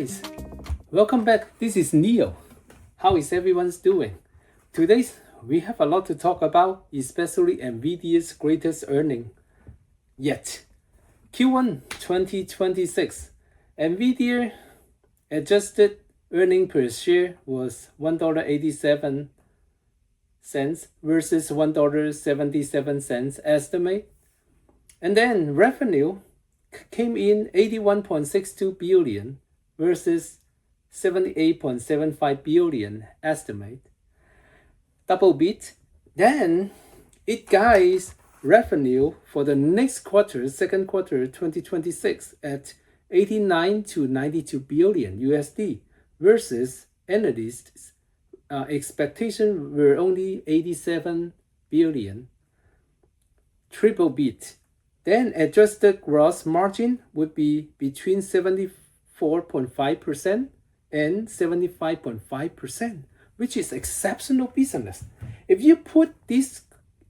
guys, welcome back. This is Neo. How is everyone's doing? Today we have a lot to talk about, especially Nvidia's greatest earning yet. Q1 2026, Nvidia adjusted earning per share was $1.87 versus $1.77 estimate. And then revenue came in 81.62 billion versus 78.75 billion estimate. Double beat. Then it guides revenue for the next quarter, second quarter 2026 at 89 to 92 billion USD versus analysts' expectation were only 87 billion. Triple beat. Then adjusted gross margin would be between 74.5% and 75.5%, which is exceptional business. If you put this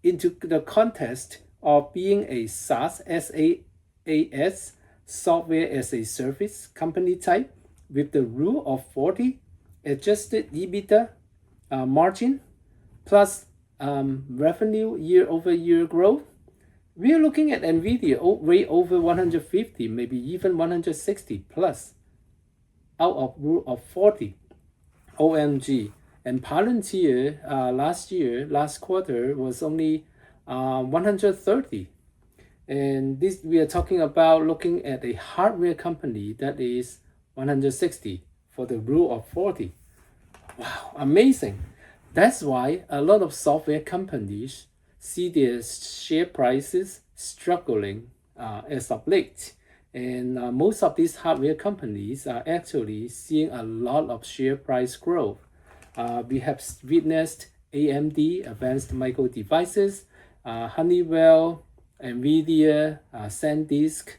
into the context of being a SaaS, SAAS, software as a service company type with the rule of 40, adjusted EBITDA margin plus revenue year-over-year growth, we are looking at Nvidia way over 150, maybe even 160 plus out of rule of 40. OMG. And Palantir last quarter was only 130. And this we are talking about looking at a hardware company that is 160 for the rule of 40. Wow, amazing. That's why a lot of software companies see their share prices struggling as of late. And most of these hardware companies are actually seeing a lot of share price growth. We have witnessed AMD, Advanced Micro Devices, Honeywell, Nvidia, SanDisk,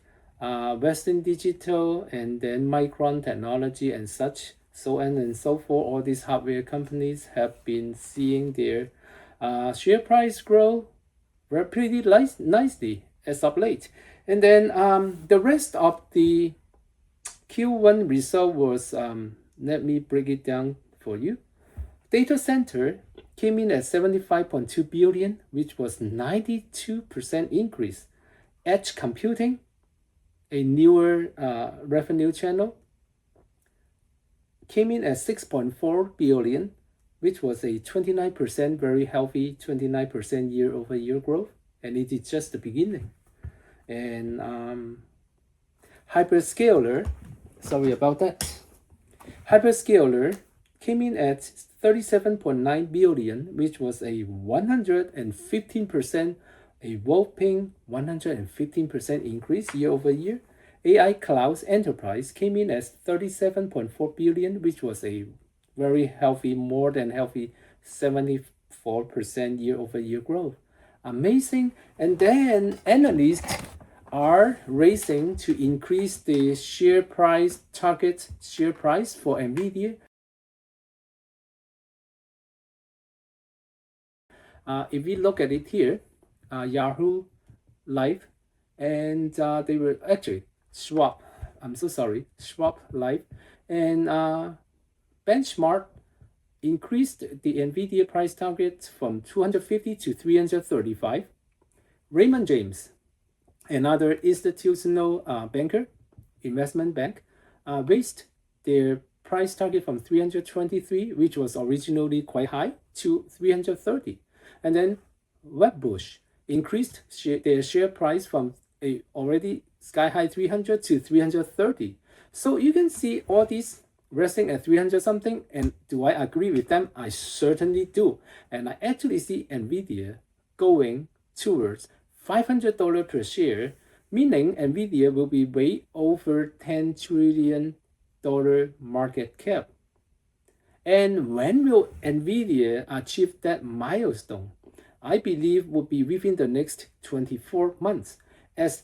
Western Digital, and then Micron Technology and such, so on and so forth. All these hardware companies have been seeing their share price grow pretty nicely as of late. And then the rest of the Q1 result was, let me break it down for you. Data center came in at 75.2 billion, which was 92% increase. Edge computing, a newer revenue channel, came in at 6.4 billion, which was a 29%, very healthy 29% year-over-year growth, and it is just the beginning. And hyperscaler, sorry about that. Hyperscaler came in at 37.9 billion, which was a 115%, a whopping 115% increase year-over-year. AI Cloud Enterprise came in as 37.4 billion, which was a very healthy, more than healthy 74% year-over-year growth. Amazing. And then analysts are racing to increase the share price target share price for Nvidia. If we look at it here, Yahoo Live, and they were actually Schwab Live, and Benchmark increased the Nvidia price target from 250 to 335. Raymond James, another institutional banker, investment bank, raised their price target from 323, which was originally quite high, to 330. And then Wedbush increased their share price from a already sky-high 300 to 330. So you can see all these resting at 300 something, and do I agree with them? I certainly do. And I actually see Nvidia going towards $500 per share, meaning Nvidia will be way over $10 trillion market cap. And when will Nvidia achieve that milestone? I believe will be within the next 24 months. As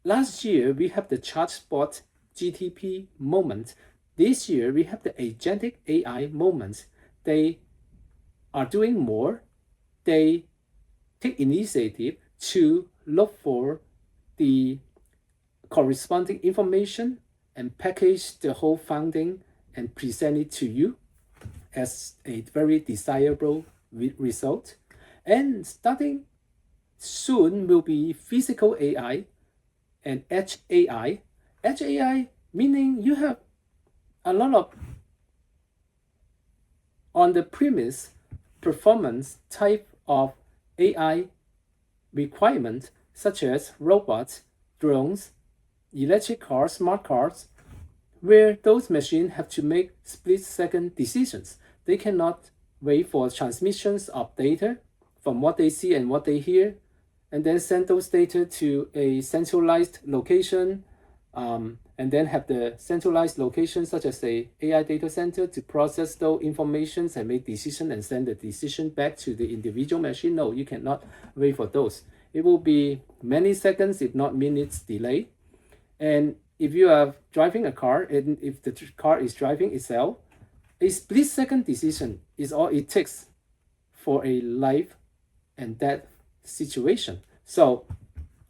last year, we have the ChartSpot GTP moment. This year, we have the agentic AI moment. They are doing more. They take initiative to look for the corresponding information and package the whole finding and present it to you as a very desirable result. And starting soon will be physical AI and edge AI. Edge AI meaning you have a lot of on the premise performance type of AI requirement, such as robots, drones, electric cars, smart cars, where those machines have to make split-second decisions. They cannot wait for transmissions of data from what they see and what they hear, and then send those data to a centralized location, and then have the centralized location such as a AI data center to process those informations and make decision and send the decision back to the individual machine. No, you cannot wait for those. It will be many seconds, if not minutes delay. And if you are driving a car, and if the car is driving itself, a split-second decision is all it takes for a life and death situation. So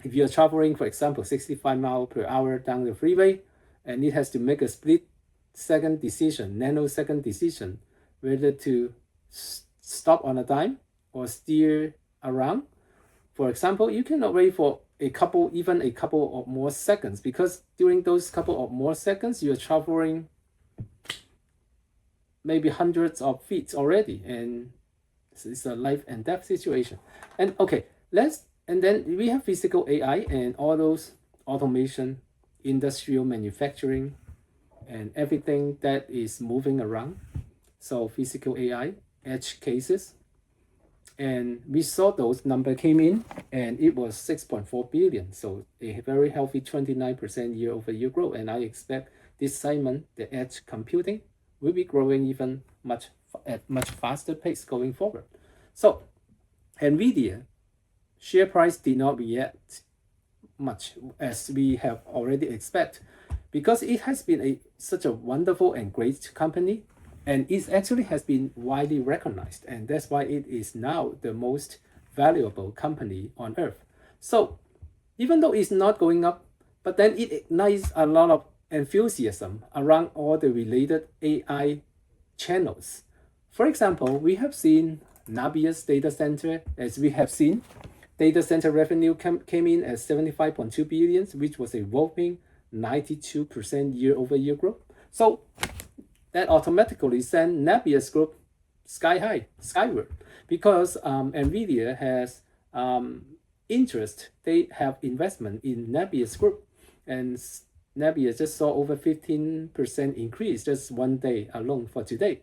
if you're traveling, for example, 65 miles per hour down the freeway, and it has to make a split-second decision, nanosecond decision, whether to stop on a dime or steer around. For example, you cannot wait for even a couple of more seconds, because during those couple of more seconds, you're traveling maybe hundreds of feet already, and it's a life and death situation. And okay, and then we have physical AI and all those automation, industrial manufacturing, and everything that is moving around. So physical AI, edge cases, and we saw those number came in, and it was 6.4 billion. So a very healthy 29% year-over-year growth. And I expect this segment, the edge computing, will be growing even at much faster pace going forward. So Nvidia share price did not react much as we have already expect, because it has been such a wonderful and great company, and it actually has been widely recognized, and that's why it is now the most valuable company on earth. So even though it's not going up, but then it ignites a lot of enthusiasm around all the related AI channels. For example, we have seen Navia's data center, as we have seen, data center revenue came in at 75.2 billion, which was a whopping 92% year-over-year growth. So that automatically sent Navia's group skyward, because Nvidia has interest. They have investment in Navia's group, and Navia just saw over 15% increase just one day alone for today.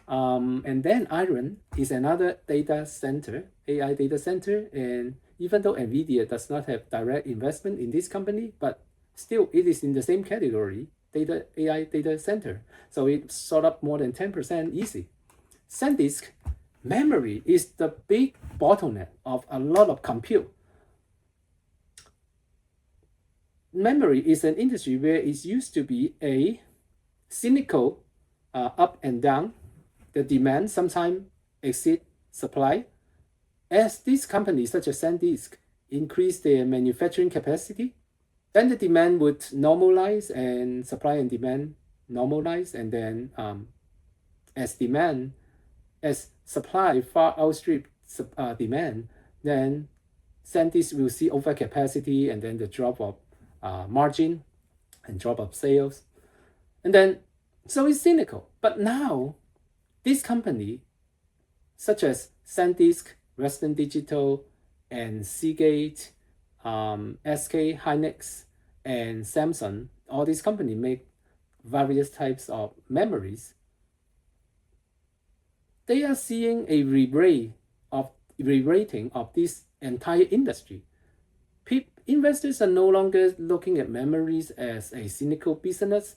And then Iron is another data center, AI data center, and even though Nvidia does not have direct investment in this company, but still it is in the same category, AI data center. So it sold up more than 10% easy. SanDisk memory is the big bottleneck of a lot of compute. Memory is an industry where it used to be a cyclical up and down. The demand sometimes exceed supply. As these companies such as SanDisk increase their manufacturing capacity, then the demand would normalize and supply and demand normalize, and then as supply far outstrip demand, then SanDisk will see overcapacity, and then the drop of margin and drop of sales, and then so it's cynical. But now this company such as SanDisk, Western Digital, and Seagate, SK Hynix, and Samsung, all these companies make various types of memories. They are seeing a re-rating of this entire industry. Investors are no longer looking at memories as a cynical business,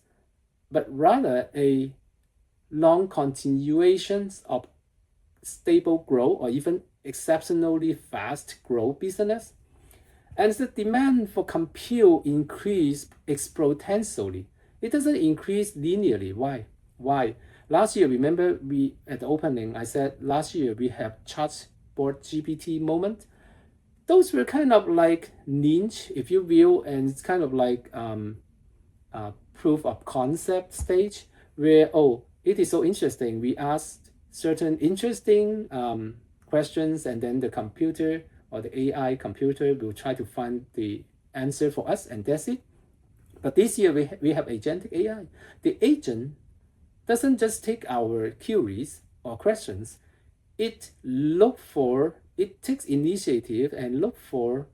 but rather a long continuations of stable growth or even exceptionally fast growth business. And the demand for compute increase exponentially. It doesn't increase linearly. Why? Last year, remember at the opening, I said last year we have chatbot GPT moment. Those were kind of like niche, if you will, and it's kind of like proof of concept stage where, oh, it is so interesting. We asked certain interesting questions, and then the computer or the AI computer will try to find the answer for us, and that's it. But this year we have agentic AI. The agent doesn't just take our queries or questions. It takes initiative and look for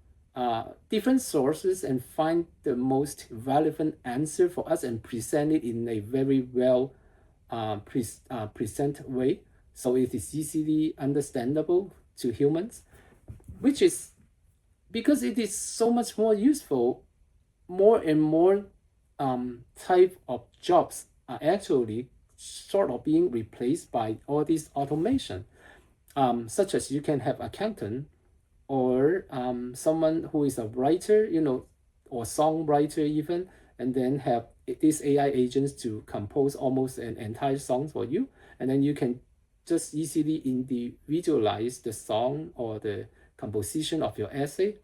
different sources and find the most relevant answer for us and present it in a very well present way, so it is easily understandable to humans, which is because it is so much more useful. More and more type of jobs are actually sort of being replaced by all this automation, such as you can have accountant or someone who is a writer, or songwriter even, and then have these AI agents to compose almost an entire song for you, and then you can just easily individualize the song or the composition of your essay,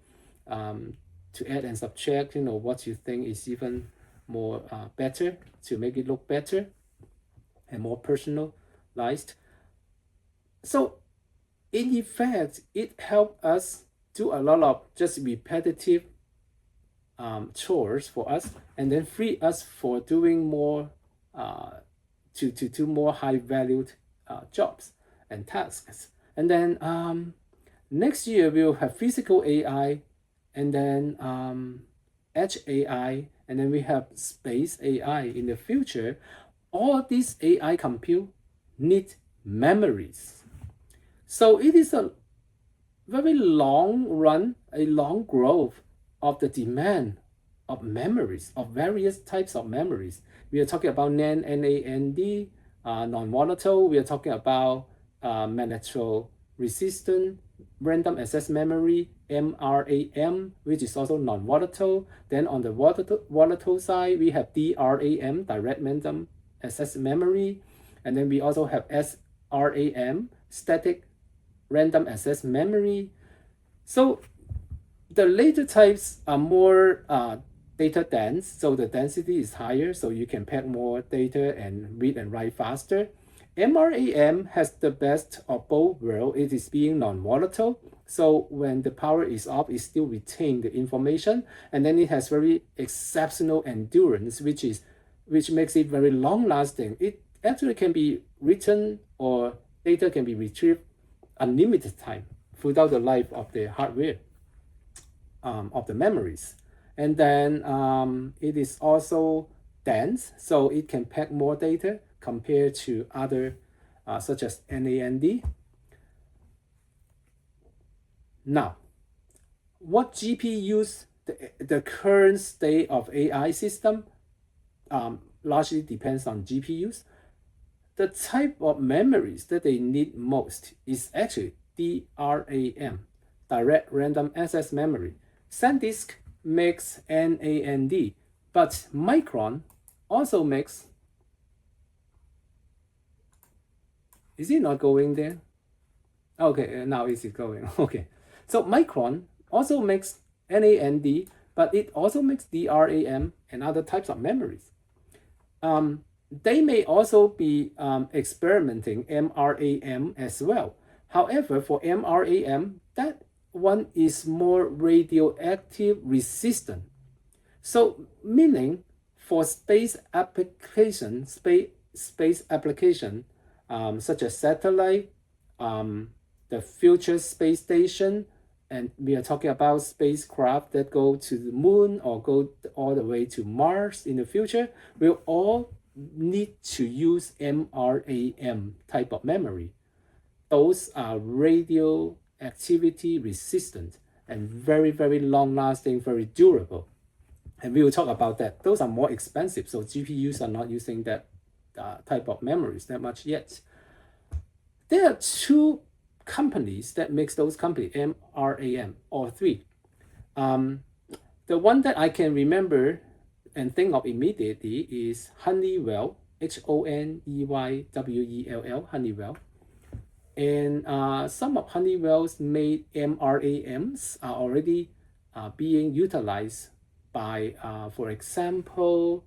to add and subtract, what you think is even more better to make it look better and more personalized. So in effect, it helped us do a lot of just repetitive chores for us, and then free us for doing more to do more high valued jobs and tasks. And then next year we'll have physical AI, and then edge AI, and then we have space AI in the future. All these AI compute need memories. So it is a very long run, a long growth of the demand of memories, of various types of memories. We are talking about NAND, NAND, non-volatile. We are talking about magneto resistant random access memory, MRAM, which is also non-volatile. Then on the volatile side, we have DRAM, direct random access memory. And then we also have SRAM, static random access memory. So the later types are more data dense, so the density is higher, so you can pack more data and read and write faster. MRAM has the best of both worlds. It is being non-volatile, so when the power is off, it still retains the information, and then it has very exceptional endurance, which makes it very long-lasting. It actually can be written or data can be retrieved unlimited time throughout the life of the hardware, of the memories. And then it is also dense, so it can pack more data compared to other such as NAND. Now, what GPUs, the current state of AI system largely depends on GPUs. The type of memories that they need most is actually DRAM, direct random access memory. SanDisk makes NAND, but Micron also makes. Is it not going there? Okay, now is it going? Okay, so Micron also makes NAND, but it also makes DRAM and other types of memories. They may also be experimenting MRAM as well. However, for MRAM, that one is more radioactive resistant. So meaning for space application, such as satellite, the future space station, and we are talking about spacecraft that go to the moon or go all the way to Mars in the future, will all need to use MRAM type of memory. Those are radioactivity resistant and very, very long lasting, very durable. And we will talk about that. Those are more expensive, so GPUs are not using that type of memories that much yet. There are two companies that makes those companies, MRAM, or three. The one that I can remember and think of immediately is Honeywell, Honeywell, Honeywell. And some of Honeywell's made MRAMs are already being utilized by, for example,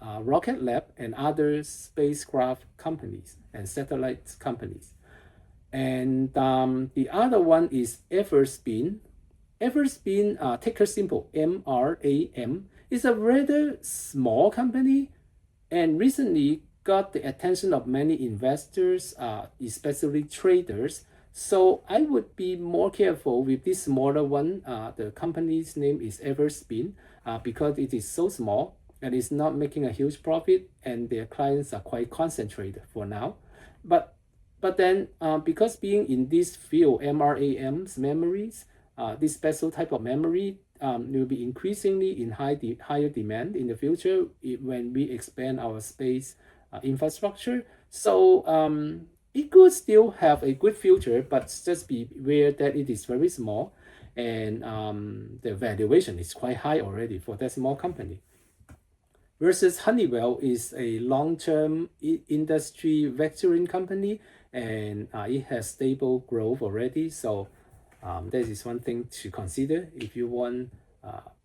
Rocket Lab and other spacecraft companies and satellite companies. And the other one is Everspin. Everspin, ticker symbol MRAM, is a rather small company and recently got the attention of many investors, especially traders. So I would be more careful with this smaller one. The company's name is Everspin because it is so small and is not making a huge profit, and their clients are quite concentrated for now. But then because being in this field, MRAM's memories, this special type of memory will be increasingly in higher demand in the future when we expand our space infrastructure. So it could still have a good future, but just be aware that it is very small, and the valuation is quite high already for that small company. Versus Honeywell is a long-term industry veteran company, and it has stable growth already. So that is one thing to consider if you want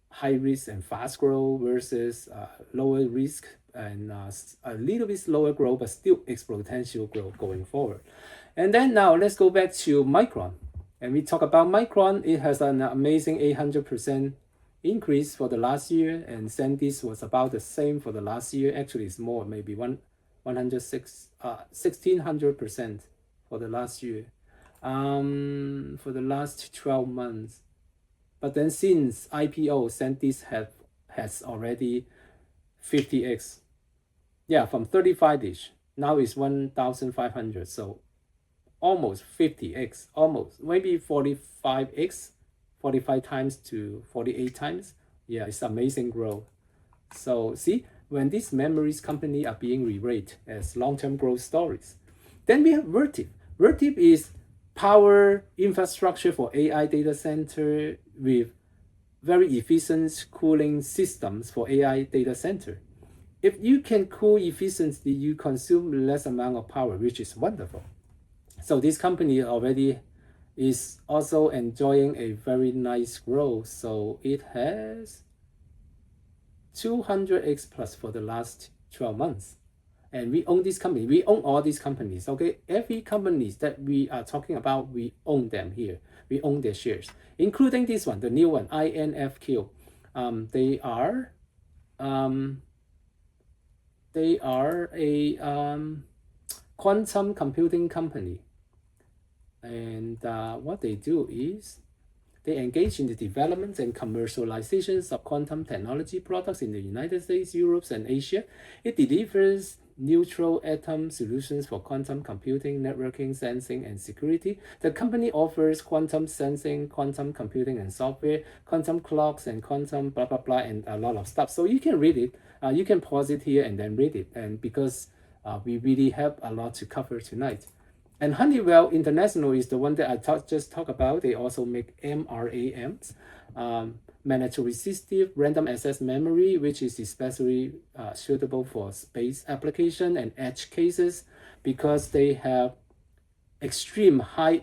high risk and fast growth versus lower risk and a little bit slower growth, but still exponential growth going forward. And then now let's go back to Micron. And we talk about Micron. It has an amazing 800% increase for the last year, and SanDisk was about the same for the last year. Actually, it's more, maybe 1600% for the last year. For the last 12 months. But then since IPO, SanDisk has already 50x. Yeah, from 35-ish. Now it's 1,500. So almost 50x, almost maybe 45x, 45 times to 48 times. Yeah, it's amazing growth. So see, when these memories company are being re-rated as long-term growth stories. Then we have Vertiv. Vertiv is power infrastructure for AI data center with very efficient cooling systems for AI data center. If you can cool efficiently, you consume less amount of power, which is wonderful. So this company already is also enjoying a very nice growth. So it has 200x plus for the last 12 months. And we own this company. We own all these companies. Okay, every companies that we are talking about, we own them here. We own their shares, including this one, the new one, INFQ. They are a quantum computing company, and what they do is they engage in the development and commercializations of quantum technology products in the United States, Europe, and Asia. It delivers neutral atom solutions for quantum computing, networking, sensing, and security. The company offers quantum sensing, quantum computing and software, quantum clocks, and quantum blah, blah, blah, and a lot of stuff. So you can read it. You can pause it here and then read it. And because we really have a lot to cover tonight. And Honeywell International is the one that I just talked about. They also make MRAMs, mandatory resistive random access memory, which is especially suitable for space application and edge cases because they have extreme high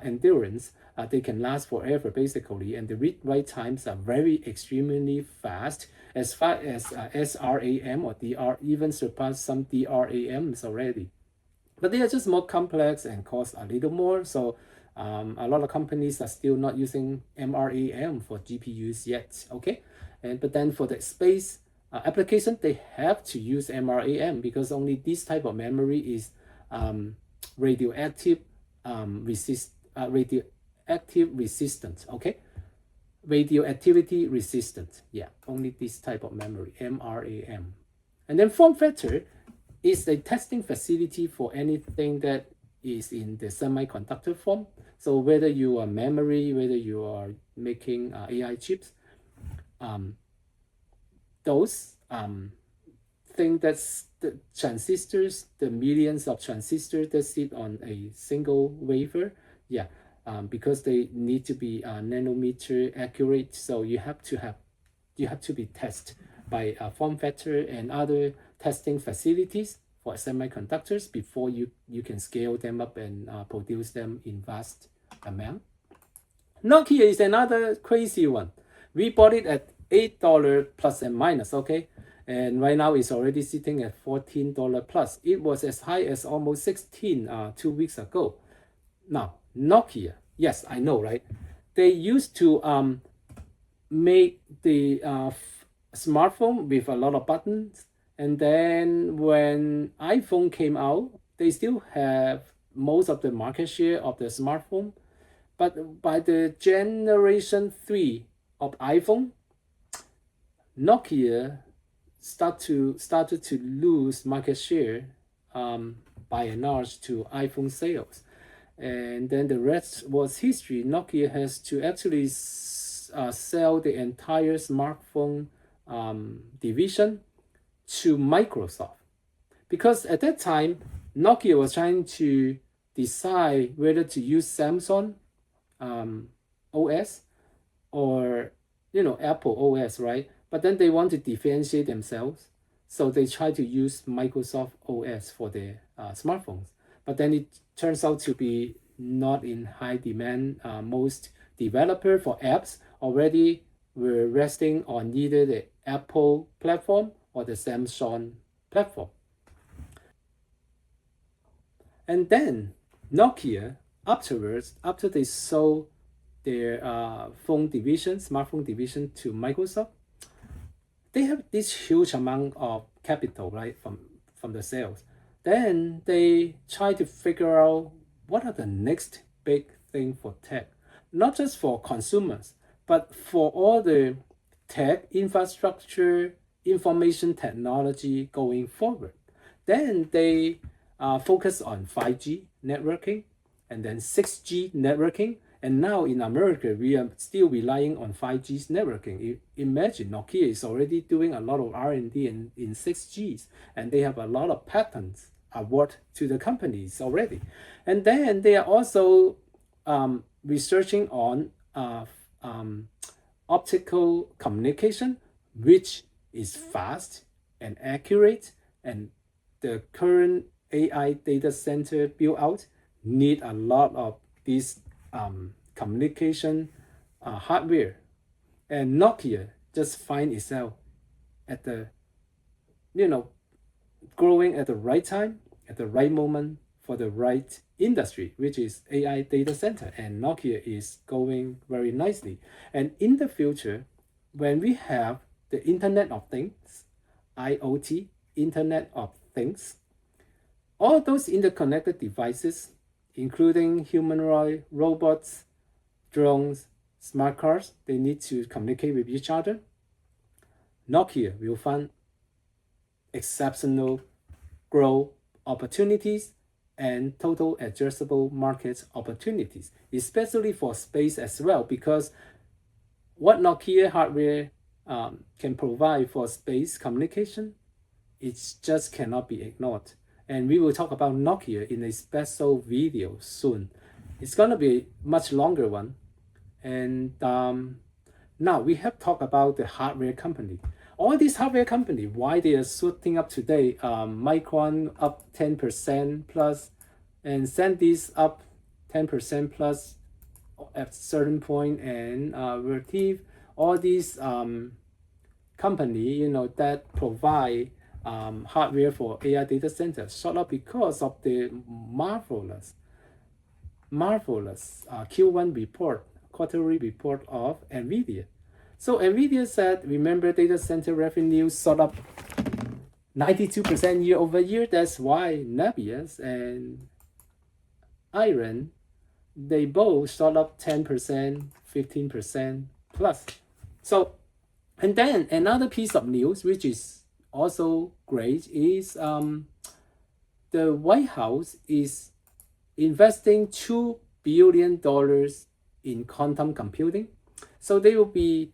endurance. They can last forever basically, and the read-write times are very extremely fast, as far as SRAM or DR, even surpass some DRAMs already. But they are just more complex and cost a little more. So a lot of companies are still not using MRAM for GPUs yet. Okay, but then for the space application, they have to use MRAM because only this type of memory is radioactive resistant. Okay, radioactivity resistant. Yeah, only this type of memory, MRAM. And then form factor is a testing facility for anything that is in the semiconductor form. So whether you are memory, whether you are making AI chips, those thing that's the transistors, the millions of transistors that sit on a single wafer, yeah, because they need to be nanometer accurate. So you have to be tested by form factor and other testing facilities for semiconductors before you can scale them up and produce them in vast amount. Nokia is another crazy one. We bought it at $8 plus and minus, okay? And right now it's already sitting at $14 plus. It was as high as almost 16 2 weeks ago. Now, Nokia, yes, I know, right? They used to make the smartphone with a lot of buttons, and then when iPhone came out, they still have most of the market share of the smartphone. But by the generation 3 of iPhone, Nokia started to lose market share by and large to iPhone sales. And then the rest was history. Nokia has to actually sell the entire smartphone division to Microsoft, because at that time Nokia was trying to decide whether to use Samsung OS or Apple OS, right? But then they want to differentiate themselves, so they try to use Microsoft OS for their smartphones. But then it turns out to be not in high demand. Most developer for apps already were resting on either the Apple platform or the Samsung platform. And then Nokia, afterwards, after they sold their smartphone division to Microsoft, they have this huge amount of capital, right, from the sales. Then they try to figure out what are the next big thing for tech, not just for consumers, but for all the tech infrastructure, information technology going forward. Then they focus on 5G networking and then 6G networking. And now in America, we are still relying on 5G networking. Imagine Nokia is already doing a lot of R&D in 6Gs, and they have a lot of patents award to the companies already. And then they are also researching on optical communication, which is fast and accurate, and the current AI data center build out need a lot of these communication hardware. And Nokia just find itself at the growing at the right time, at the right moment, for the right industry, which is AI data center. And Nokia is going very nicely. And in the future, when we have the Internet of Things, IoT, Internet of Things, all those interconnected devices, including humanoid robots, drones, smart cars, they need to communicate with each other. Nokia will find exceptional growth opportunities and total addressable market opportunities, especially for space as well, because what Nokia hardware can provide for space communication, it just cannot be ignored. And we will talk about Nokia in a special video soon. It's gonna be a much longer one. And now we have talked about the hardware company. All these hardware company, why they are shooting up today? Micron up 10% plus, and SanDisk up 10% plus at certain point, and Vertiv, all these company that provide hardware for AI data centers shot up because of the marvelous Q1 report, quarterly report of Nvidia. So Nvidia said, remember, data center revenue shot up 92% year over year. That's why Nebius and Iron, they both shot up 10%, 15% plus. So, and then another piece of news, which is also great, is the White House is investing $2 billion in quantum computing. So they will be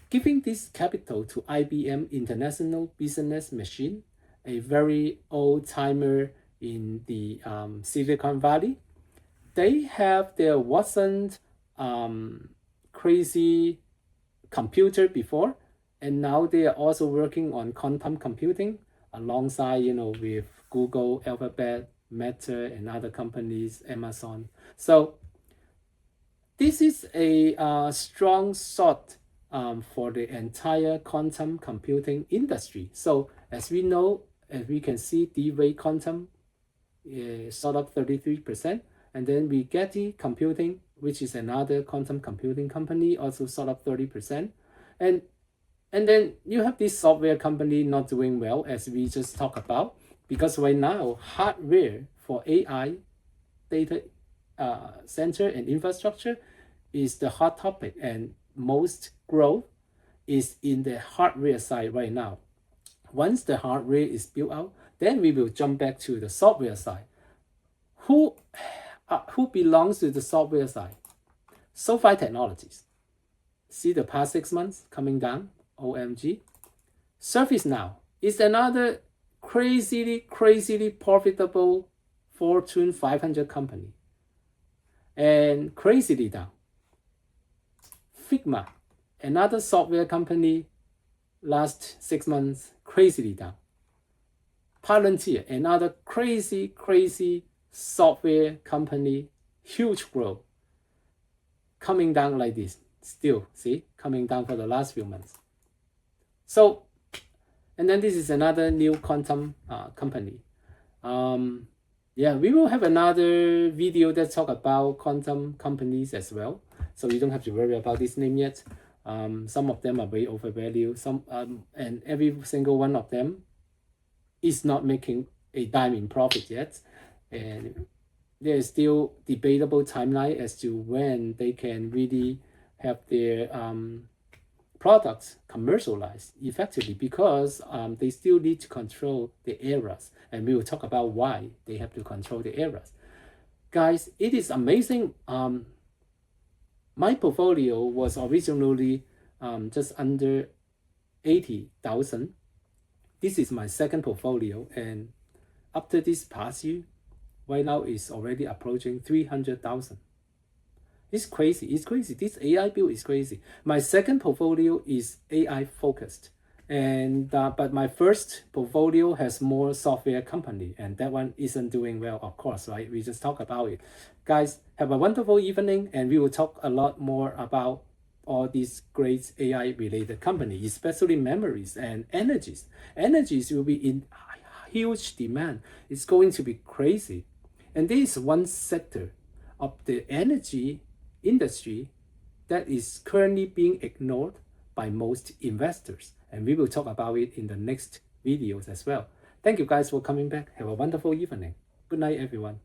giving this capital to IBM International Business Machine, a very old timer in the Silicon Valley. They have their Watson crazy computer before, and now they are also working on quantum computing alongside, with Google, Alphabet, Meta, and other companies, Amazon. So this is a strong shot for the entire quantum computing industry. So as we know, as we can see, D-Wave Quantum sort of 33%, and then we Getty Computing, which is another quantum computing company, also sort of 30%, and then you have this software company not doing well, as we just talked about, because right now hardware for AI data center and infrastructure is the hot topic, and most growth is in the hardware side right now. Once the hardware is built out, then we will jump back to the software side. Who belongs to the software side? SoFi Technologies. See the past 6 months coming down, OMG. ServiceNow is another crazily profitable Fortune 500 company, and crazily down. Figma, another software company, last 6 months, crazily down. Palantir, another crazy software company, huge growth, coming down like this. Still, see, coming down for the last few months. So, and then this is another new quantum company. Yeah, we will have another video that talk about quantum companies as well. So you don't have to worry about this name yet. Some of them are way overvalued. And every single one of them is not making a dime in profit yet. And there is still debatable timeline as to when they can really have their products commercialized effectively, because they still need to control the errors, and we will talk about why they have to control the errors. Guys, it is amazing. My portfolio was originally just under 80,000. This is my second portfolio, and after this past year, right now is already approaching 300,000. It's crazy. This AI build is crazy. My second portfolio is AI focused, and but my first portfolio has more software company, and that one isn't doing well, of course, right? We just talk about it. Guys, have a wonderful evening, and we will talk a lot more about all these great AI related companies, especially memories and energies. Energies will be in huge demand. It's going to be crazy, and this is one sector of the energy industry that is currently being ignored by most investors, and we will talk about it in the next videos as well. Thank you guys for coming back. Have a wonderful evening. Good night, everyone.